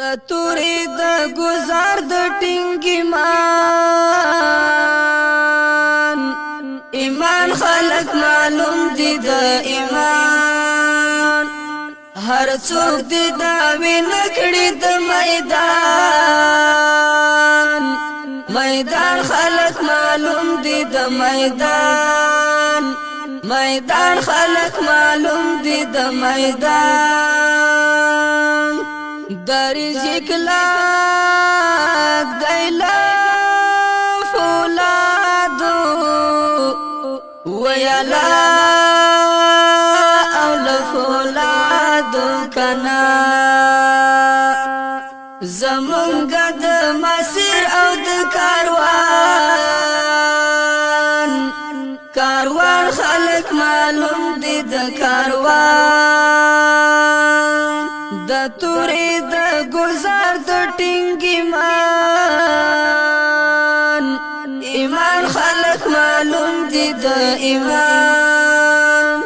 د تورې د گزار د ټینګی مان ایمان خلق معلوم دی د ایمان هر څوک دی دا وینکړي د میدان میدان خلق معلوم دی د میدان میدان خلق معلوم دی د میدان داری زکلاک دیلا فولادو ویلا اول فولادو کنا زمونگا د مسیر او د کاروان کاروان خلق معلوم دی د کاروان د تورې د گزار د ټینګی مان ایمان خلق معلوم دی د ایمان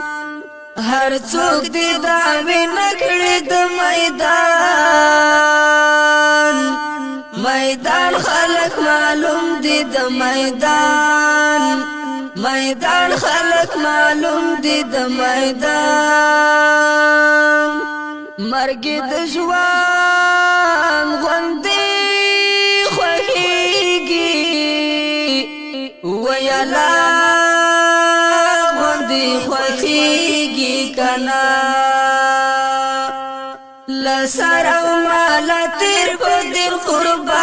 هر څوک دی دا وینکړي د میدان میدان خلق معلوم دی د میدان میدان خلق معلوم دی د میدان مرګ د ژوند غوندې خوښيږي ویلا غوندې خوښيږي کنا لسر او مال تیر په دل قربان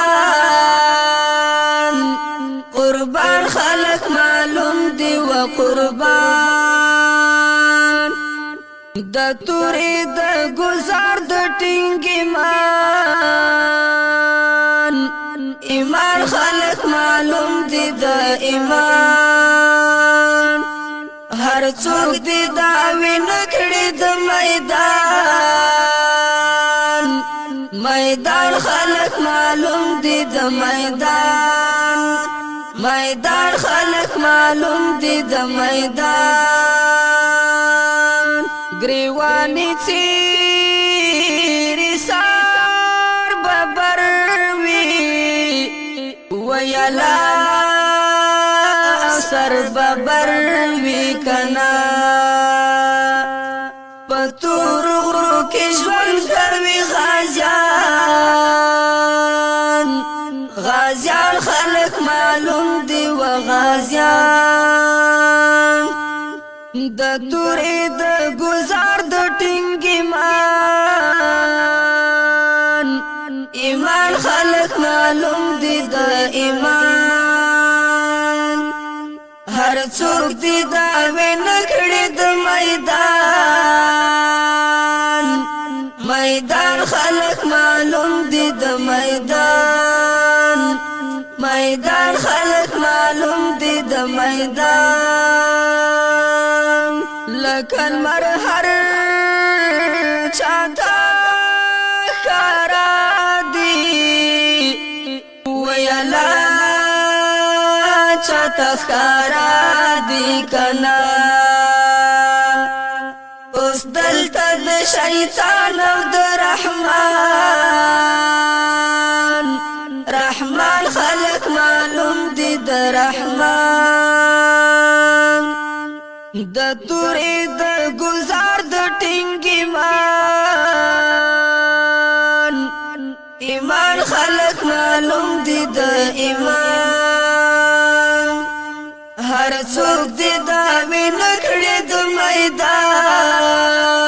قربان خلق معلوم دی و قربان د تورې د گزار د ټینګی مان ایمان خلق معلوم دی د ایمان هر څوک دی دا وینکړي د میدان میدان خلق معلوم دی د میدان میدان خلق معلوم دی د میدان گریوانی چیری سار ببروی ویلا سر ببروی کنا پتور غرو کی ژوند کروی غازیان غازیان خلق معلوم دی و غازیان د تورې د گزار د ټینګی مان ایمان خلق معلوم دی د ایمان هر څوک دی دا وینکړي د میدان میدان خلق معلوم دی د میدان میدان خلق معلوم دی د میدان لکن مرهر چاہتا کارا دی ویلا چاہتا کارا دی کنا اس دلتا د شیطان او د رحمان رحمان خلق معلوم دی د رحمان د تورې د گزار د ټینګی مان ایمان خلق معلوم دی د ایمان هر څوک دی دا وینکړي د میدان